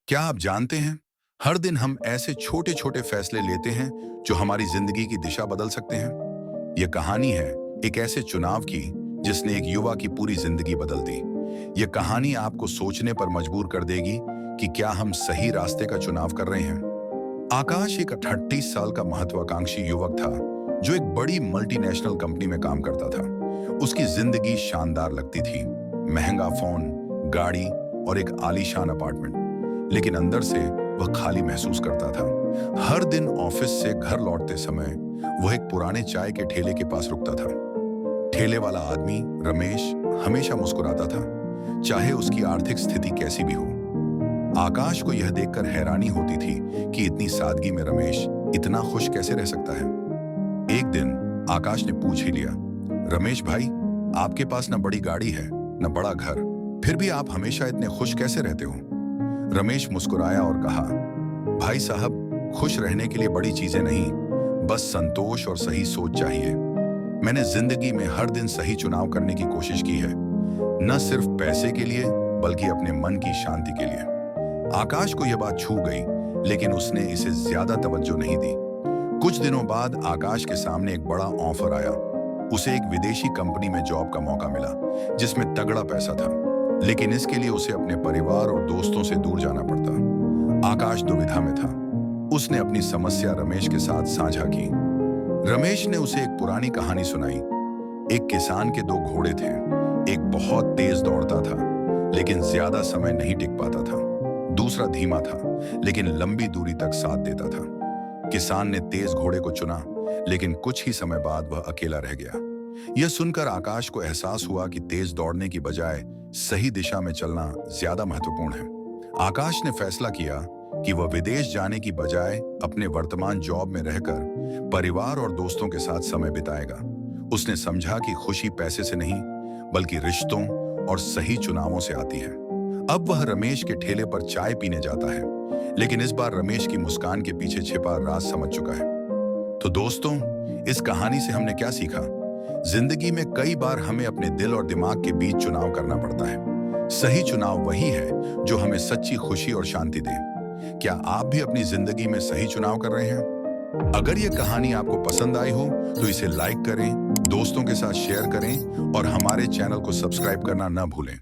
क्या आप जानते हैं, हर दिन हम ऐसे छोटे छोटे फैसले लेते हैं जो हमारी जिंदगी की दिशा बदल सकते हैं। यह कहानी है एक ऐसे चुनाव की जिसने एक युवा की पूरी जिंदगी बदल दी। यह कहानी आपको सोचने पर मजबूर कर देगी कि क्या हम सही रास्ते का चुनाव कर रहे हैं। आकाश एक 38 साल का महत्वाकांक्षी युवक था जो एक बड़ी मल्टीनेशनल कंपनी में काम करता था। उसकी जिंदगी शानदार लगती थी, महंगा फोन, गाड़ी और एक आलीशान अपार्टमेंट। लेकिन अंदर से वह खाली महसूस करता था। हर दिन ऑफिस से घर लौटते समय वह एक पुराने चाय के ठेले के पास रुकता था। ठेले वाला आदमी रमेश हमेशा मुस्कुराता था, चाहे उसकी आर्थिक स्थिति कैसी भी हो। आकाश को यह देखकर हैरानी होती थी कि इतनी सादगी में रमेश इतना खुश कैसे रह सकता है। एक दिन आकाश ने पूछ ही लिया, रमेश भाई, आपके पास न बड़ी गाड़ी है न बड़ा घर, फिर भी आप हमेशा इतने खुश कैसे रहते हो। रमेश मुस्कुराया और कहा, भाई साहब, खुश रहने के लिए बड़ी चीजें नहीं, बस संतोष और सही सोच चाहिए। मैंने जिंदगी में हर दिन सही चुनाव करने की कोशिश की है, न सिर्फ पैसे के लिए बल्कि अपने मन की शांति के लिए। आकाश को यह बात छू गई, लेकिन उसने इसे ज्यादा तवज्जो नहीं दी। कुछ दिनों बाद आकाश के सामने एक बड़ा ऑफर आया। उसे एक विदेशी कंपनी में जॉब का मौका मिला जिसमें तगड़ा पैसा था, लेकिन इसके लिए उसे अपने परिवार और दोस्तों से दूर जाना पड़ता। आकाश दुविधा में था। उसने अपनी समस्या रमेश के साथ साझा की। रमेश ने उसे एक पुरानी कहानी सुनाई। एक किसान के दो घोड़े थे। एक बहुत तेज दौड़ता था लेकिन ज्यादा समय नहीं टिक पाता था। दूसरा धीमा था लेकिन लंबी दूरी तक साथ देता था। किसान ने तेज घोड़े को चुना, लेकिन कुछ ही समय बाद वह अकेला रह गया। यह सुनकर आकाश को एहसास हुआ कि तेज दौड़ने की बजाय सही दिशा में चलना ज्यादा महत्वपूर्ण है। आकाश ने फैसला किया कि वह विदेश जाने की बजाय अपने वर्तमान जॉब में रहकर परिवार और दोस्तों के साथ समय बिताएगा। उसने समझा कि खुशी पैसे से नहीं बल्कि रिश्तों और सही चुनावों से आती है। अब वह रमेश के ठेले पर चाय पीने जाता है, लेकिन इस बार रमेश की मुस्कान के पीछे छिपा राज समझ चुका है। तो दोस्तों, इस कहानी से हमने क्या सीखा? जिंदगी में कई बार हमें अपने दिल और दिमाग के बीच चुनाव करना पड़ता है। सही चुनाव वही है जो हमें सच्ची खुशी और शांति दे। क्या आप भी अपनी जिंदगी में सही चुनाव कर रहे हैं? अगर यह कहानी आपको पसंद आई हो तो इसे लाइक करें, दोस्तों के साथ शेयर करें और हमारे चैनल को सब्सक्राइब करना न भूलें।